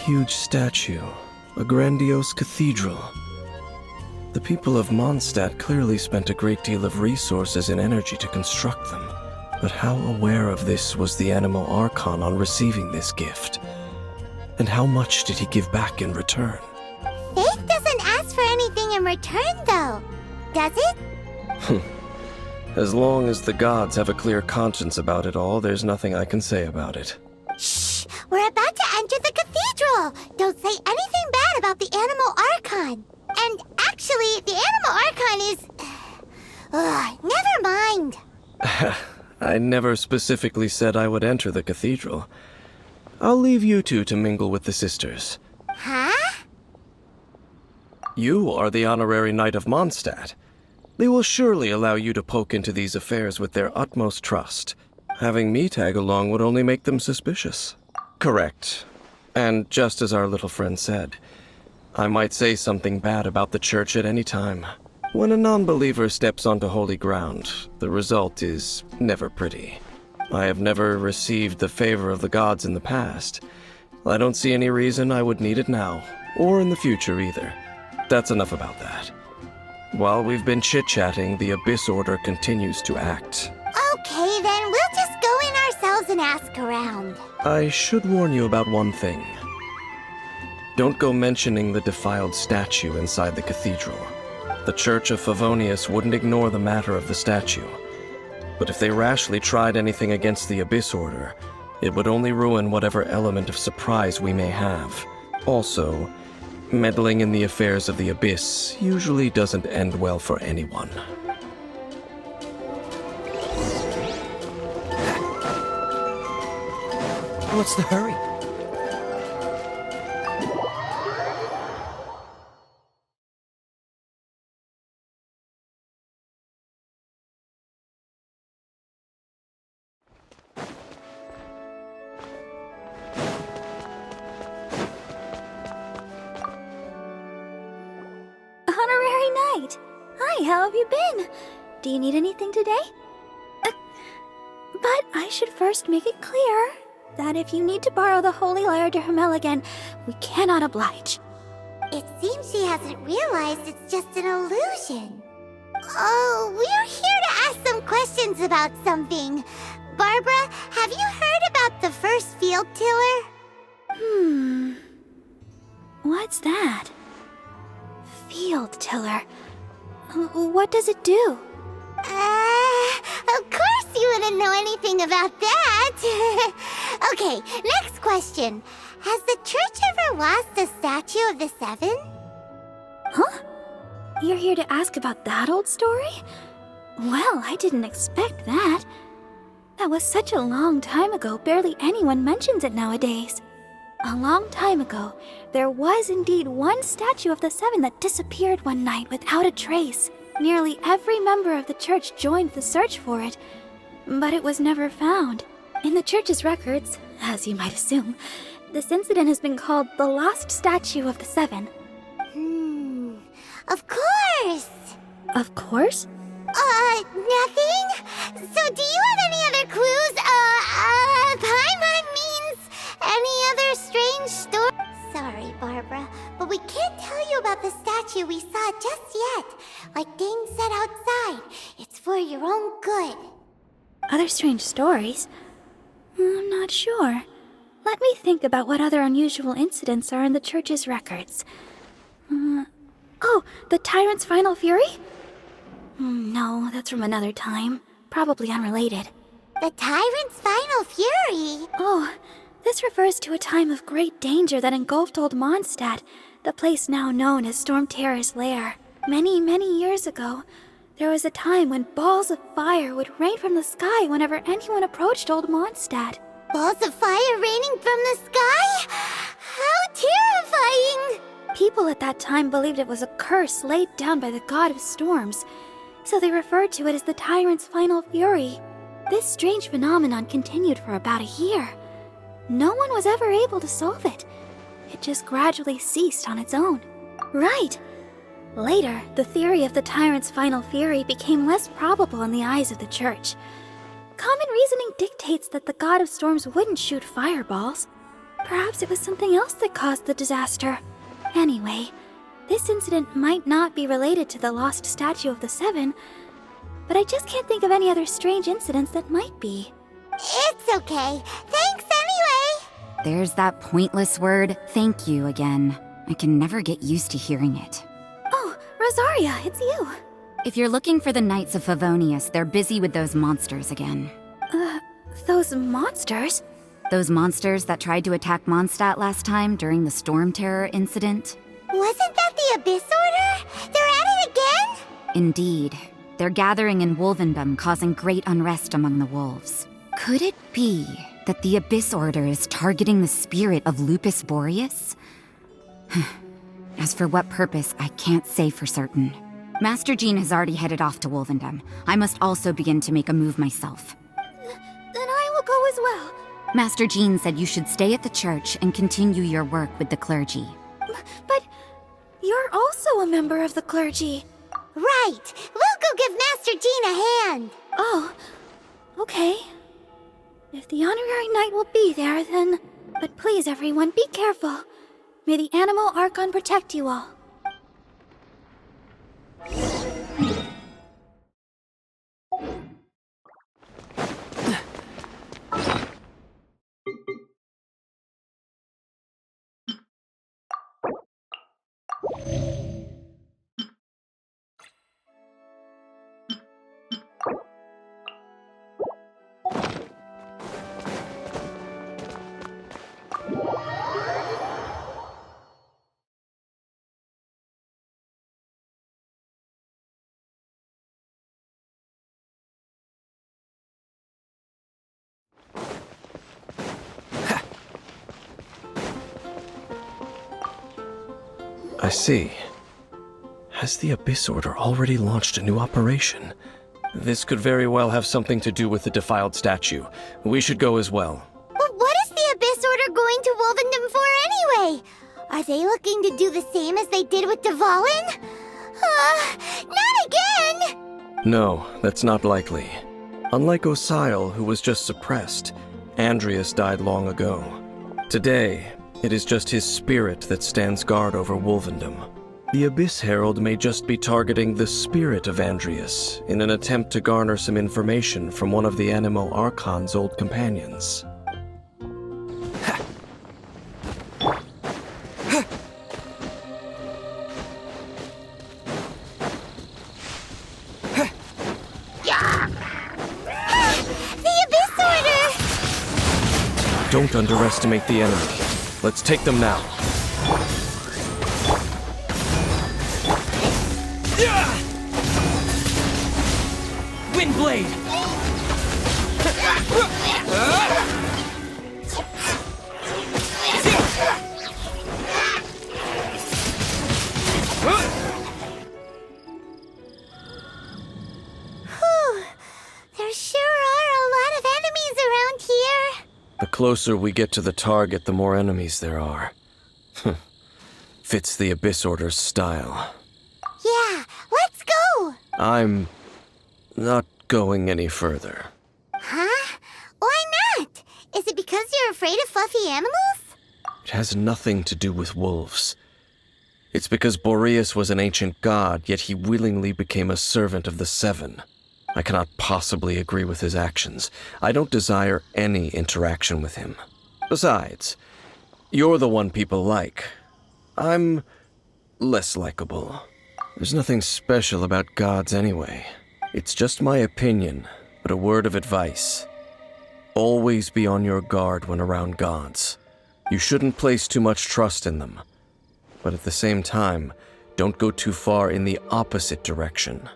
huge statue, a grandiose cathedral. The people of Mondstadt clearly spent a great deal of resources and energy to construct them. But how aware of this was the Animal Archon on receiving this gift? And how much did he give back in return? Faith doesn't ask for anything in return, though, does it? As long as the gods have a clear conscience about it all, there's nothing I can say about it. Shh! We're about to enter the cathedral! Don't say anything bad about the Animal Archon! And actually, the Animal Archon is... never mind! I never specifically said I would enter the cathedral. I'll leave you two to mingle with the sisters. Huh? You are the honorary knight of Mondstadt. They will surely allow you to poke into these affairs with their utmost trust. Having me tag along would only make them suspicious. Correct. And just as our little friend said, I might say something bad about the church at any time. When a non-believer steps onto holy ground, the result is never pretty. I have never received the favor of the gods in the past. I don't see any reason I would need it now, or in the future either. That's enough about that. While we've been chit-chatting, the Abyss Order continues to act. Okay, then we'll just go in ourselves and ask around. I should warn you about one thing. Don't go mentioning the defiled statue inside the cathedral. The Church of Favonius wouldn't ignore the matter of the statue. But if they rashly tried anything against the Abyss Order, it would only ruin whatever element of surprise we may have. Also, meddling in the affairs of the Abyss usually doesn't end well for anyone. What's the hurry? Honorary Knight! Hi, how have you been? Do you need anything today? But I should first make it clear that if you need to borrow the Holy Lyre to Hermel again, we cannot oblige. It seems she hasn't realized it's just an illusion. Oh, we're here to ask some questions about something. Barbara, have you heard about the first field tiller? What's that? Field tiller. What does it do? Of course you wouldn't know anything about that. Okay, next question. Has the church ever lost a statue of the Seven? Huh? You're here to ask about that old story? Well, I didn't expect that. That was such a long time ago, barely anyone mentions it nowadays. A long time ago, there was indeed one statue of the Seven that disappeared one night without a trace. Nearly every member of the church joined the search for it, but it was never found. In the church's records, as you might assume, this incident has been called the Lost Statue of the Seven. Of course! Of course? Nothing? So do you have any other clues? Paimon means any other strange story? Sorry, Barbara, but we can't tell you about the statue we saw just yet. Like Dane said outside, it's for your own good. Other strange stories? I'm not sure. Let me think about what other unusual incidents are in the church's records. Oh, the Tyrant's Final Fury? No, that's from another time. Probably unrelated. The Tyrant's Final Fury? Oh, this refers to a time of great danger that engulfed old Mondstadt, the place now known as Storm Terror's lair. Many, many years ago, there was a time when balls of fire would rain from the sky whenever anyone approached old Mondstadt. Balls of fire raining from the sky? How terrifying! People at that time believed it was a curse laid down by the god of storms, so they referred to it as the Tyrant's Final Fury. This strange phenomenon continued for about a year. No one was ever able to solve it. It just gradually ceased on its own. Right! Later, the theory of the Tyrant's Final Fury became less probable in the eyes of the church. Common reasoning dictates that the god of storms wouldn't shoot fireballs. Perhaps it was something else that caused the disaster. Anyway, this incident might not be related to the lost statue of the Seven, but I just can't think of any other strange incidents that might be. It's okay. Thanks anyway. There's that pointless word, thank you, again. I can never get used to hearing it. Oh, Rosaria, it's you. If you're looking for the Knights of Favonius, they're busy with those monsters again. Those monsters? Those monsters that tried to attack Mondstadt last time during the Storm Terror incident? Wasn't that the Abyss Order? They're at it again? Indeed. They're gathering in Wolvendom, causing great unrest among the wolves. Could it be that the Abyss Order is targeting the spirit of Lupus Boreas? As for what purpose, I can't say for certain. Master Jean has already headed off to Wolvendom. I must also begin to make a move myself. Then I will go as well. Master Jean said you should stay at the church and continue your work with the clergy. But you're also a member of the clergy. Right. We'll go give Master Jean a hand. Oh, okay. If the honorary knight will be there, then... But please, everyone, be careful. May the Animal Archon protect you all. I see. Has the Abyss Order already launched a new operation? This could very well have something to do with the defiled statue. We should go as well. But what is the Abyss Order going to Wolvendom for anyway? Are they looking to do the same as they did with Dvalin? Not again! No, that's not likely. Unlike Osile, who was just suppressed, Andreas died long ago. Today, it is just his spirit that stands guard over Wolvendom. The Abyss Herald may just be targeting the spirit of Andreas in an attempt to garner some information from one of the Animo Archon's old companions. The Abyss Order! Don't underestimate the enemy. Let's take them now. Windblade! There sure are a lot of enemies around here. The closer we get to the target, the more enemies there are. Fits the Abyss Order's style. Yeah, let's go! I'm not going any further. Huh? Why not? Is it because you're afraid of fluffy animals? It has nothing to do with wolves. It's because Boreas was an ancient god, yet he willingly became a servant of the Seven. I cannot possibly agree with his actions. I don't desire any interaction with him. Besides, you're the one people like. I'm less likable. There's nothing special about gods anyway. It's just my opinion, but a word of advice. Always be on your guard when around gods. You shouldn't place too much trust in them. But at the same time, don't go too far in the opposite direction.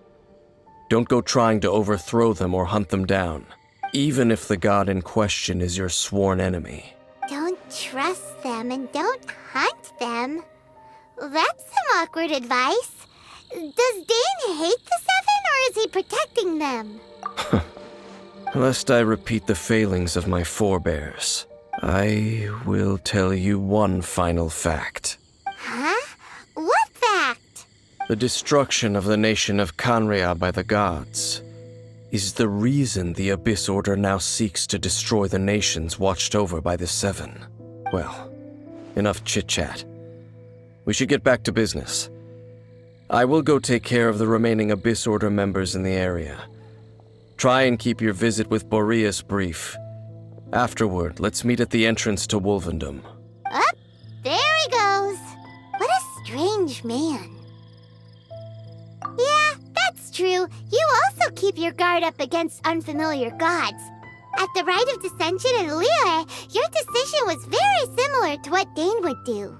Don't go trying to overthrow them or hunt them down, even if the god in question is your sworn enemy. Don't trust them and don't hunt them. That's some awkward advice. Does Dane hate the Seven, or is he protecting them? Lest I repeat the failings of my forebears, I will tell you one final fact. Huh? What fact? The destruction of the nation of Canria by the gods is the reason the Abyss Order now seeks to destroy the nations watched over by the Seven. Well, enough chit-chat. We should get back to business. I will go take care of the remaining Abyss Order members in the area. Try and keep your visit with Boreas brief. Afterward, let's meet at the entrance to Wolvendom. Up, there he goes. What a strange man. Yeah, that's true. You also keep your guard up against unfamiliar gods. At the Rite of Dissension in Liyue, your decision was very similar to what Dane would do.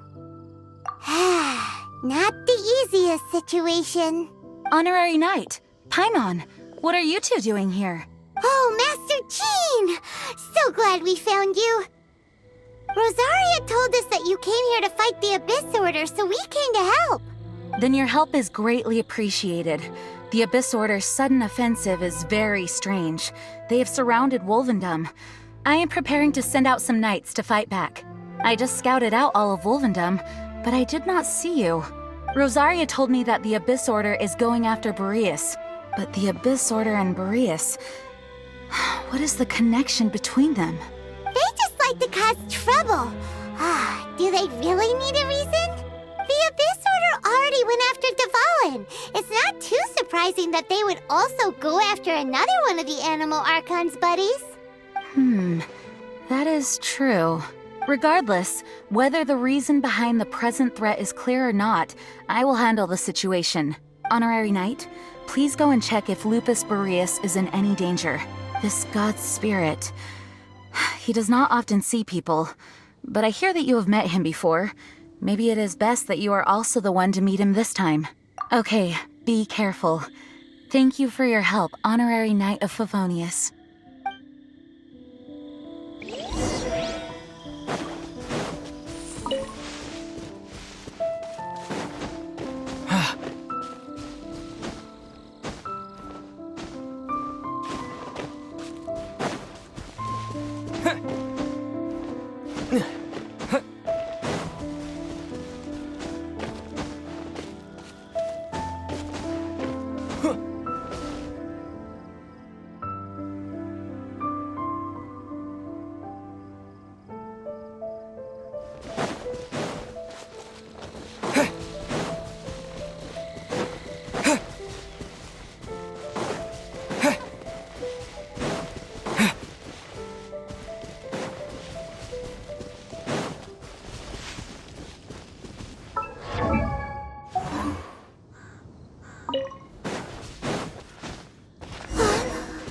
Not the easiest situation. Honorary Knight, Paimon, what are you two doing here? Oh, Master Jean! So glad we found you. Rosaria told us that you came here to fight the Abyss Order, so we came to help. Then your help is greatly appreciated. The Abyss Order's sudden offensive is very strange. They have surrounded Wolvendom. I am preparing to send out some knights to fight back. I just scouted out all of Wolvendom, but I did not see you. Rosaria told me that the Abyss Order is going after Boreas. But the Abyss Order and Boreas... what is the connection between them? They just like to cause trouble. Do they really need a reason? The Abyss Order already went after Dvalin. It's not too surprising that they would also go after another one of the Animal Archon's buddies. That is true. Regardless, whether the reason behind the present threat is clear or not, I will handle the situation. Honorary Knight, please go and check if Lupus Boreas is in any danger. This god's spirit... he does not often see people, but I hear that you have met him before. Maybe it is best that you are also the one to meet him this time. Okay, be careful. Thank you for your help, Honorary Knight of Favonius.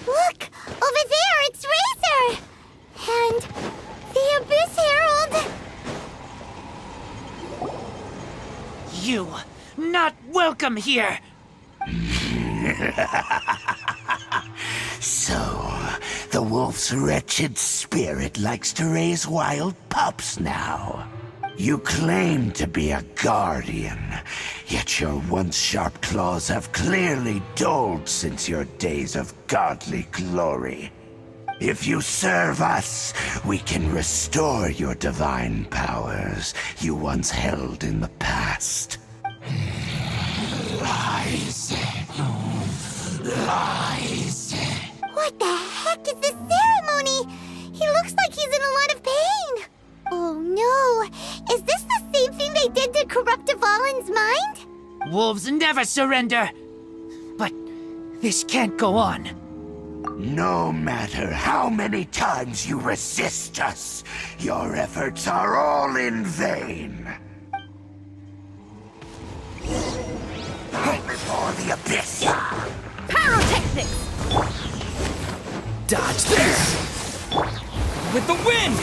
Look! Over there, it's Razor! And the Abyss Herald! You, not welcome here! So, the wolf's wretched spirit likes to raise wild pups now. You claim to be a guardian, yet your once sharp claws have clearly dulled since your days of godly glory. If you serve us, we can restore your divine powers you once held in the past. Lies. Lies. What the heck is this ceremony? He looks like he's in a lot of pain. Oh no! Is this the same thing they did to corrupt Dvalin's mind? Wolves never surrender! But this can't go on. No matter how many times you resist us, your efforts are all in vain. Before the abyss. Pyrotechnics! Dodge this! With the wind!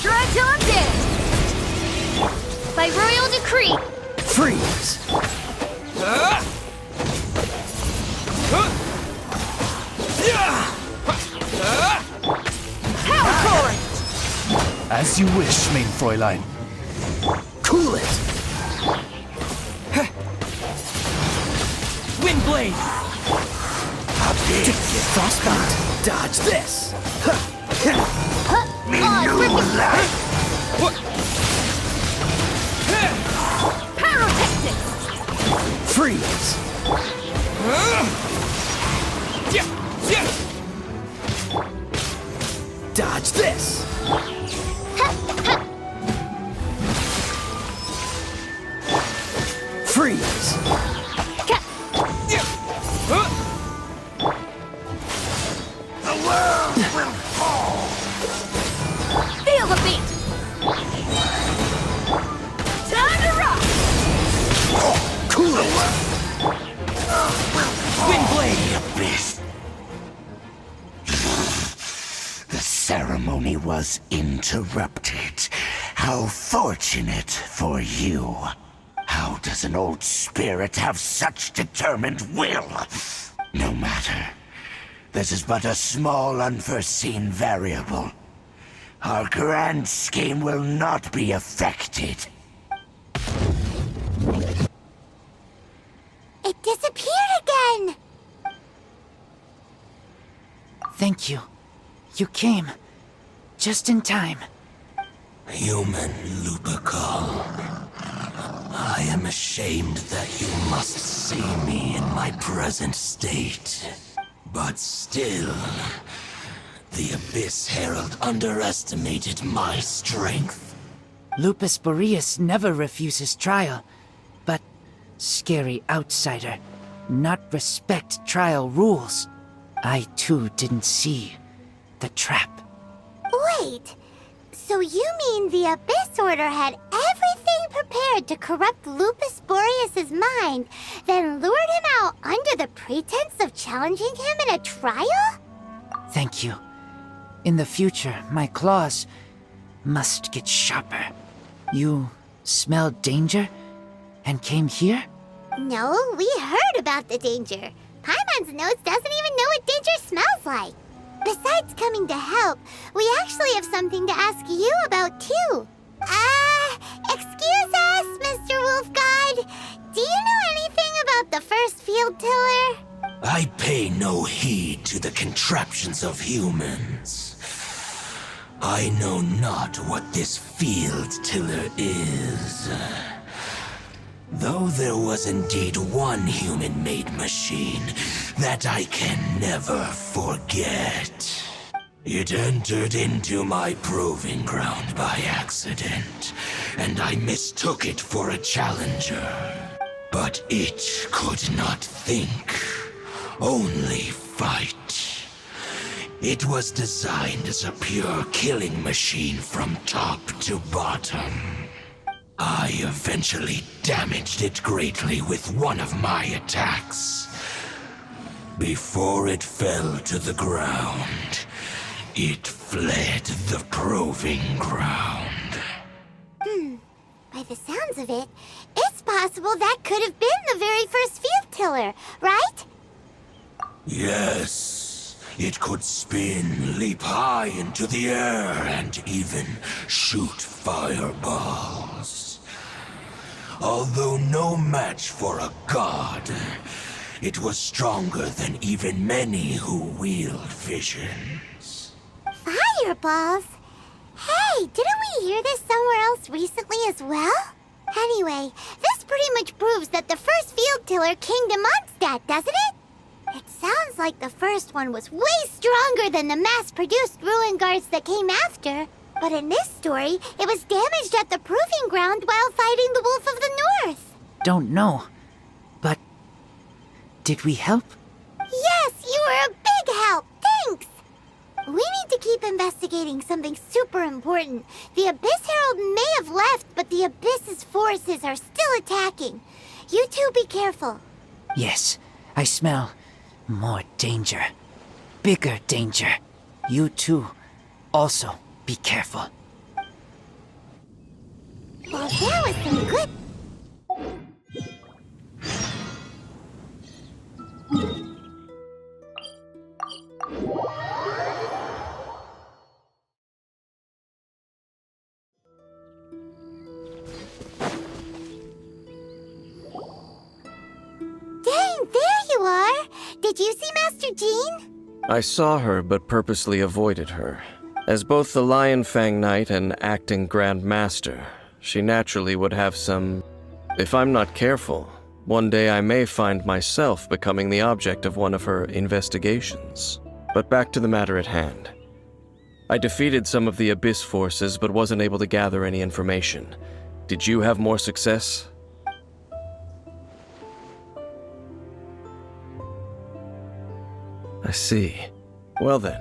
Try till I'm dead! By royal decree! Freeze! Power torrent! As you wish, main Fräulein. Cool it! Wind blade! Frostbite! Dodge this! Pyrotechnics! Freeze! ceremony was interrupted. How fortunate for you. How does an old spirit have such determined will? No matter. This is but a small unforeseen variable. Our grand scheme will not be affected. It disappeared again! Thank you. You came. Just in time. Human Lupercal. I am ashamed that you must see me in my present state. But still, the Abyss Herald underestimated my strength. Lupus Boreas never refuses trial, but scary outsider, not respect trial rules. I too didn't see the trap. Wait, so you mean the Abyss Order had everything prepared to corrupt Lupus Boreas' mind, then lured him out under the pretense of challenging him in a trial? Thank you. In the future, my claws must get sharper. You smelled danger and came here? No, we heard about the danger. Paimon's nose doesn't even know what danger smells like. Besides coming to help, we actually have something to ask you about too. Excuse us, Mr. Wolf God. Do you know anything about the first field tiller? I pay no heed to the contraptions of humans. I know not what this field tiller is. Though there was indeed one human-made machine that I can never forget. It entered into my proving ground by accident, and I mistook it for a challenger. But it could not think, only fight. It was designed as a pure killing machine from top to bottom. I eventually damaged it greatly with one of my attacks. Before it fell to the ground, it fled the proving ground. By the sounds of it, it's possible that could have been the very first field tiller, right? Yes. It could spin, leap high into the air, and even shoot fireballs. Although no match for a god, it was stronger than even many who wield visions. Fireballs? Hey, didn't we hear this somewhere else recently as well? Anyway, this pretty much proves that the first field tiller came to Mondstadt, doesn't it? It sounds like the first one was way stronger than the mass-produced ruin guards that came after. But in this story, it was damaged at the proving ground while fighting the Wolf of the North. Don't know, but did we help? Yes, you were a big help. Thanks. We need to keep investigating something super important. The Abyss Herald may have left, but the Abyss's forces are still attacking. You two be careful. Yes, I smell more danger. Bigger danger. You too. Also, be careful. Well, there was some good... Dang, there you are! Did you see Master Jean? I saw her, but purposely avoided her. As both the Lion Fang Knight and acting Grand Master, she naturally would have some... If I'm not careful, one day I may find myself becoming the object of one of her investigations. But back to the matter at hand. I defeated some of the Abyss forces, but wasn't able to gather any information. Did you have more success? I see. Well then,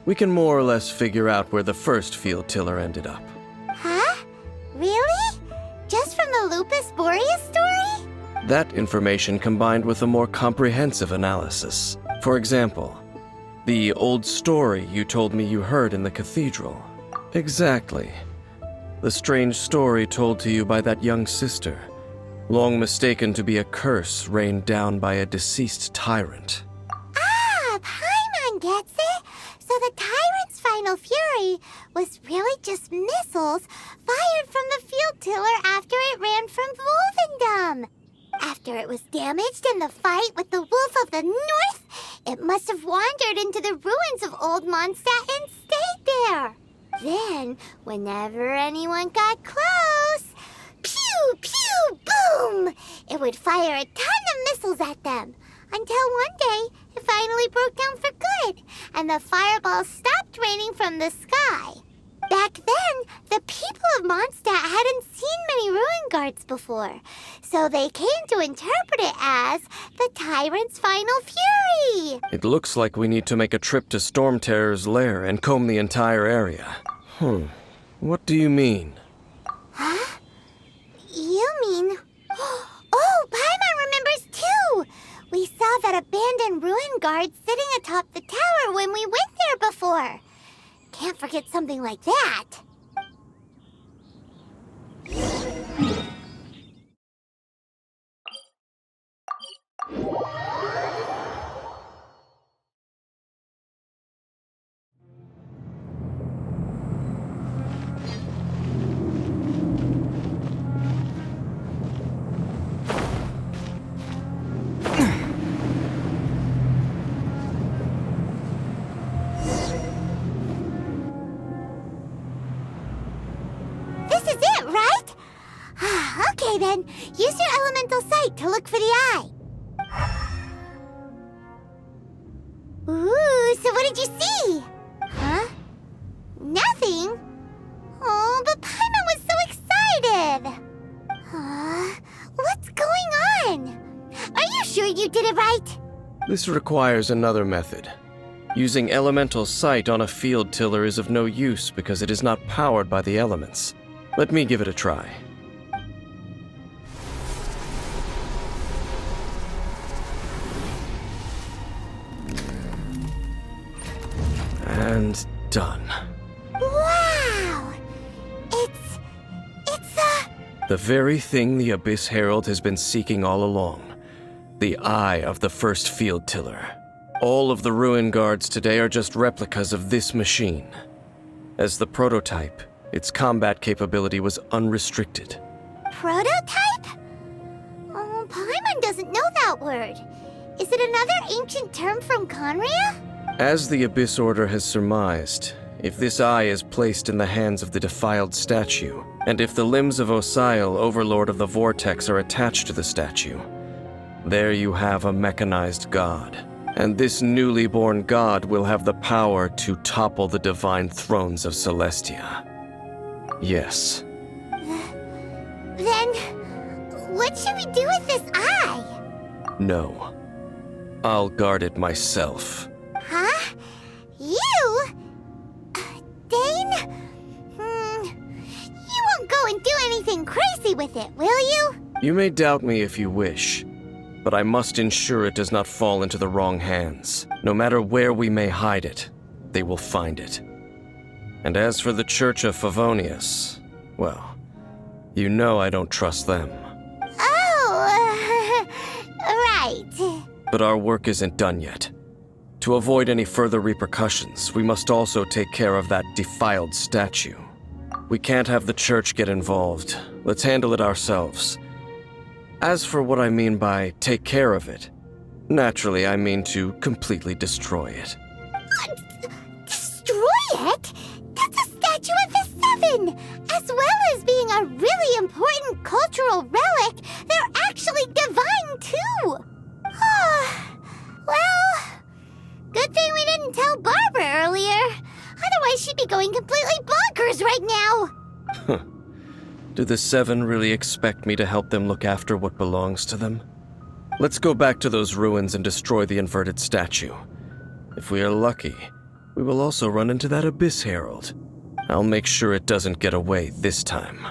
we can more or less figure out where the first field tiller ended up. Huh? Really? Just from the Lupus Boreas story? That information combined with a more comprehensive analysis. For example, The old story you told me you heard in the cathedral. Exactly. The strange story told to you by that young sister, long mistaken to be a curse rained down by a deceased tyrant. Ah, Paimon gets it! So the tyrant's final fury was really just missiles fired from the field tiller after it ran from Wolvendom. After it was damaged in the fight with the Wolf of the North, it must have wandered into the ruins of Old Mondstadt and stayed there. Then, whenever anyone got close, pew, pew, boom! It would fire a ton of missiles at them. Until one day, it finally broke down for good, and the fireballs stopped raining from the sky. Back then, the people of Mondstadt hadn't seen many ruin guards before, so they came to interpret it as the tyrant's final fury. It looks like we need to make a trip to Storm Terror's lair and comb the entire area. What do you mean? Huh? You mean... Oh, Paimon remembers too! We saw that abandoned ruin guard sitting atop the tower when we went there before. Can't forget something like that. This is it, right? Okay then, use your elemental sight to look for the eye. Ooh, so what did you see? Huh? Nothing? Oh, but Paimon was so excited. What's going on? Are you sure you did it right? This requires another method. Using elemental sight on a field tiller is of no use because it is not powered by the elements. Let me give it a try. And done. Wow! It's The very thing the Abyss Herald has been seeking all along. The eye of the first field tiller. All of the ruin guards today are just replicas of this machine. As the prototype, its combat capability was unrestricted. prototype? Oh, Paimon doesn't know that word. Is it another ancient term from Conria? As the Abyss Order has surmised, if this eye is placed in the hands of the defiled statue, and if the limbs of Osial, Overlord of the Vortex, are attached to the statue, there you have a mechanized god. And this newly born god will have the power to topple the divine thrones of Celestia. Yes. Then, what should we do with this eye? No. I'll guard it myself. Huh? You? Dane? You won't go and do anything crazy with it, will you? You may doubt me if you wish, but I must ensure it does not fall into the wrong hands. No matter where we may hide it, they will find it. And as for the Church of Favonius, well, you know I don't trust them. Oh, right. But our work isn't done yet. To avoid any further repercussions, we must also take care of that defiled statue. We can't have the church get involved. Let's handle it ourselves. As for what I mean by take care of it, naturally I mean to completely destroy it. Destroy it? That's a statue of the Seven! As well as being a really important cultural relic, they're actually divine too! Well, good thing we didn't tell Barbara earlier. Otherwise she'd be going completely bonkers right now! Do the Seven really expect me to help them look after what belongs to them? Let's go back to those ruins and destroy the inverted statue. If we are lucky, we will also run into that Abyss Herald. I'll make sure it doesn't get away this time.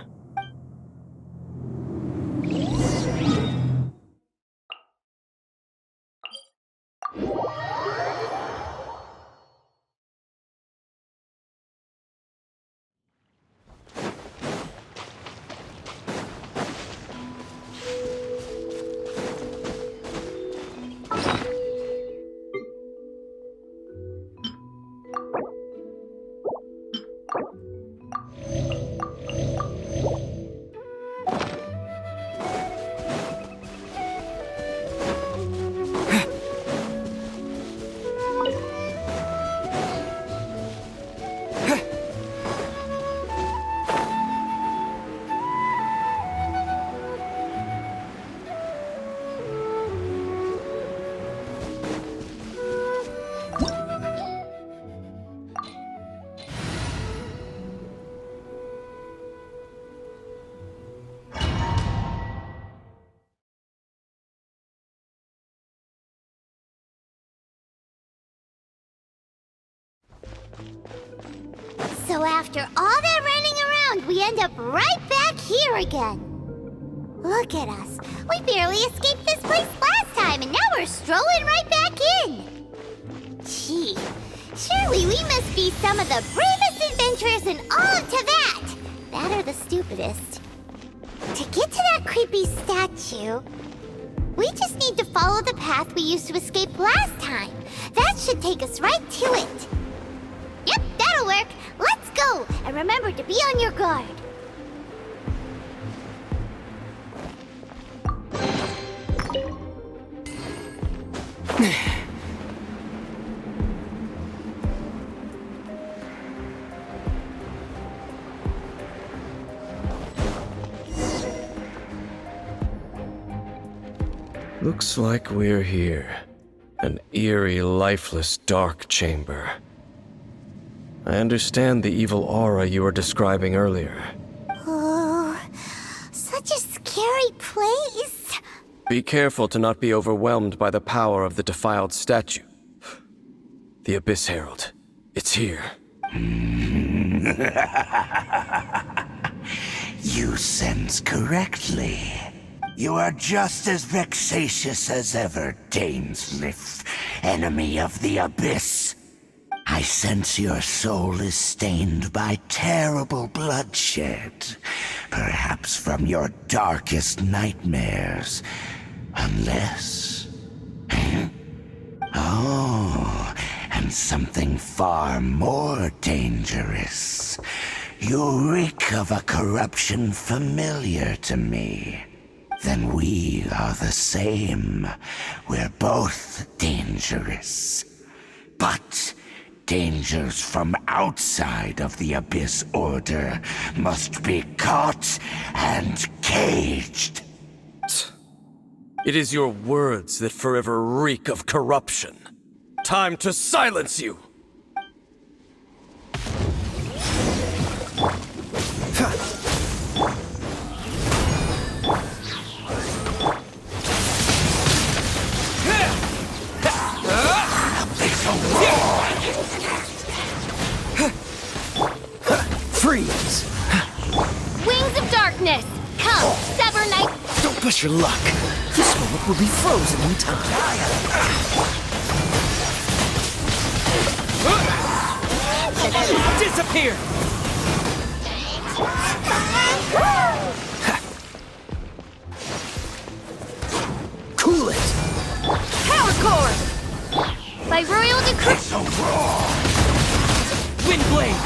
So after all that running around, we end up right back here again. Look at us. We barely escaped this place last time, and now we're strolling right back in. Gee, surely we must be some of the bravest adventurers in all of Teyvat. That or the stupidest. To get to that creepy statue, we just need to follow the path we used to escape last time. That should take us right to it. Yep, that'll work. Let's go, and remember to be on your guard. Looks like we're here. An eerie, lifeless, dark chamber. I understand the evil aura you were describing earlier. Oh, such a scary place. Be careful to not be overwhelmed by the power of the defiled statue. The Abyss Herald. It's here. You sense correctly. You are just as vexatious as ever, Dainsmith, enemy of the Abyss. I sense your soul is stained by terrible bloodshed, perhaps from your darkest nightmares. Unless... Oh, and something far more dangerous. You reek of a corruption familiar to me. Then we are the same. We're both dangerous. But dangers from outside of the Abyss Order must be caught and caged. It is your words that forever reek of corruption. Time to silence you! Freeze! Wings of darkness! Come, sever night! Don't push your luck. This moment will be frozen in time. Disappear! Cool it! Power core! By royal decree... Windblade!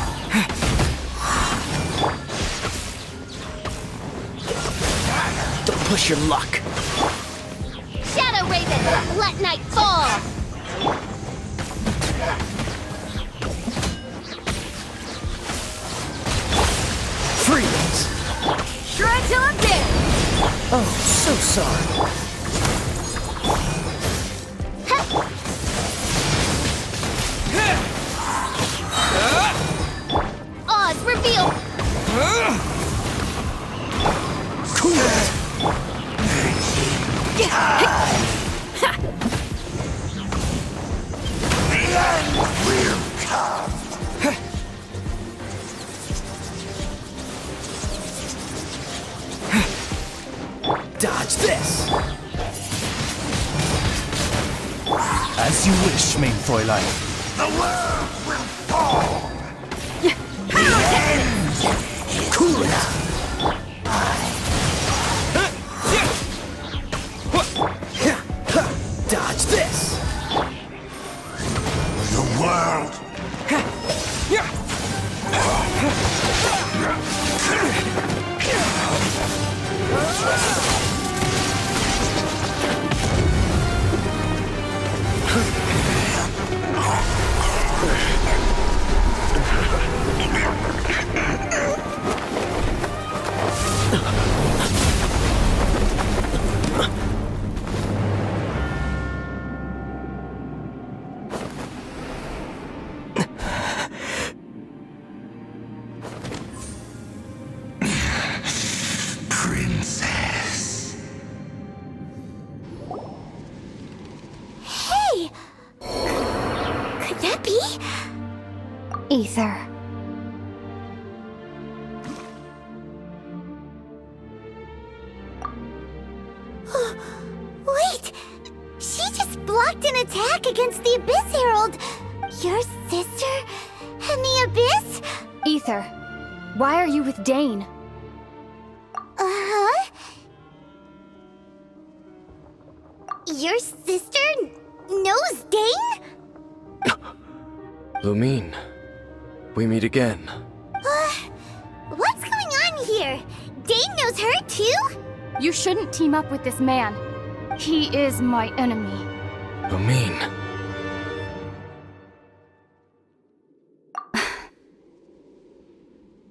Don't push your luck. Shadow Raven! Let night fall! Freeze! Shred till I'm dead! Oh, so sorry. Oz, reveal! Cool it! The end will come. Dodge this! As you wish, main Fräulein. The world will fall. The end is Cool it! Dodge this! the world. Ether. Wait! She just blocked an attack against the Abyss Herald! Your sister and the Abyss? Ether, why are you with Dane? Uh-huh? Your sister knows Dane? Lumine, we meet again. What's going on here? Dane knows her too? You shouldn't team up with this man. He is my enemy. Lumine.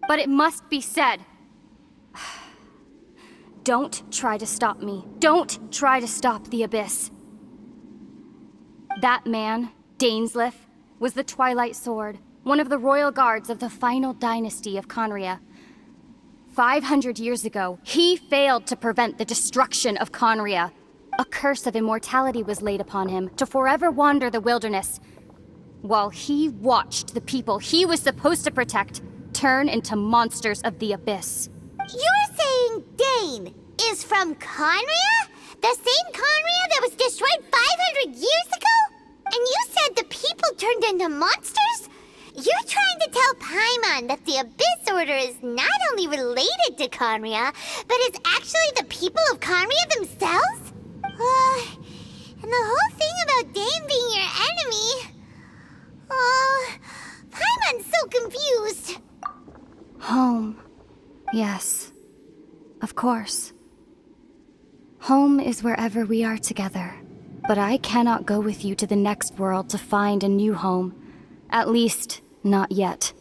But it must be said. Don't try to stop me. Don't try to stop the Abyss. That man, Dainsleif, was the Twilight Sword, one of the royal guards of the final dynasty of Conria. 500 years ago, he failed to prevent the destruction of Conria. A curse of immortality was laid upon him to forever wander the wilderness, while he watched the people he was supposed to protect turn into monsters of the Abyss. You're saying Dane is from Conria? The same Conria that was destroyed 500 years ago? And you said the people turned into monsters? You're trying to tell Paimon that the Abyss Order is not only related to Conria, but is actually the people of Conria themselves? And the whole thing about Dane being your enemy... Paimon's so confused. Home. Yes. Of course. Home is wherever we are together. But I cannot go with you to the next world to find a new home. At least, not yet.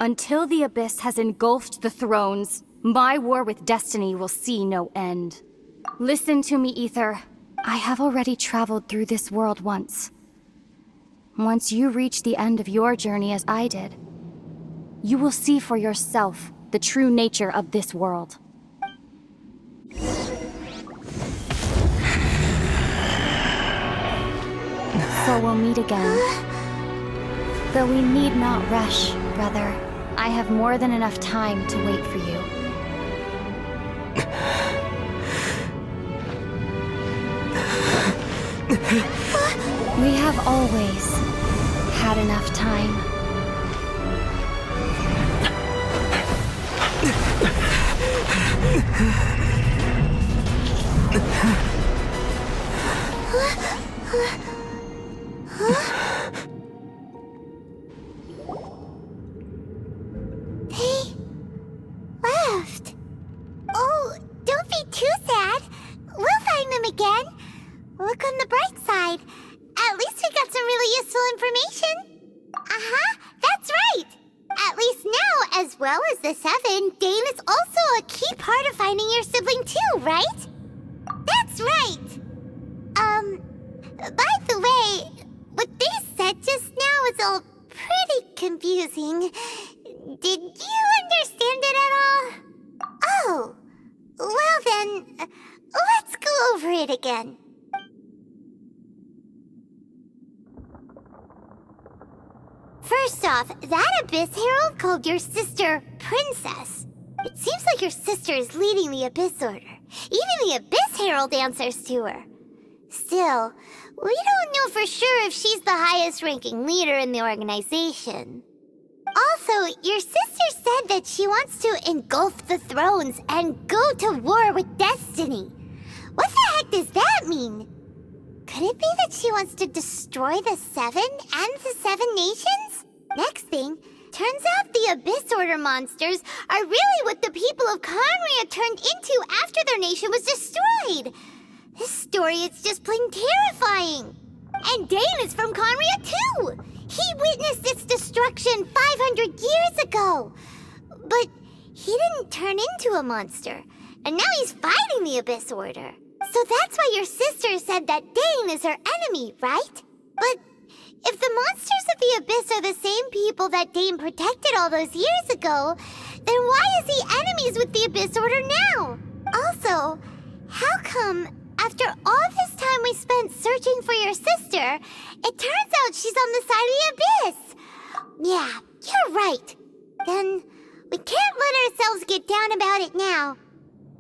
Until the Abyss has engulfed the thrones, my war with destiny will see no end. Listen to me, Ether. I have already traveled through this world once. Once you reach the end of your journey as I did, you will see for yourself the true nature of this world. So we'll meet again. Though we need not rush, brother. I have more than enough time to wait for you. We have always had enough time. They left. Oh, don't be too sad. We'll find them again. Look on the bright side. At least we got some really useful information. Uh-huh, that's right. At least now, as well as the Seven, Dane is also a key part of finding your sibling too, right? That's right. By the way, what they said just now is all pretty confusing. Did you understand it at all? Oh, well then, let's go over it again. First off, that Abyss Herald called your sister Princess. It seems like your sister is leading the Abyss Order. Even the Abyss Herald answers to her. Still, we don't know for sure if she's the highest-ranking leader in the organization. Also, your sister said that she wants to engulf the thrones and go to war with destiny. What the heck does that mean? Could it be that she wants to destroy the Seven and the Seven Nations? Next thing, turns out the Abyss Order monsters are really what the people of Conria turned into after their nation was destroyed. This story is just plain terrifying. And Dane is from Conria too. He witnessed its destruction 500 years ago. But he didn't turn into a monster. And now he's fighting the Abyss Order. So that's why your sister said that Dane is her enemy, right? But if the monsters of the Abyss are the same people that Dane protected all those years ago, then why is he enemies with the Abyss Order now? Also, how come after all this time we spent searching for your sister, it turns out she's on the side of the Abyss? Yeah, You're right. Then we can't let ourselves get down about it now.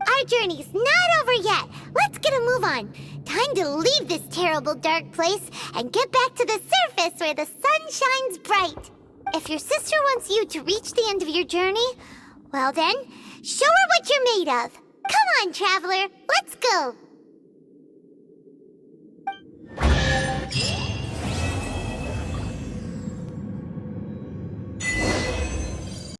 Our journey's not over yet. Let's get a move on. Time to leave this terrible dark place and get back to the surface where the sun shines bright. If your sister wants you to reach the end of your journey, well then, show her what you're made of. Come on, traveler, let's go.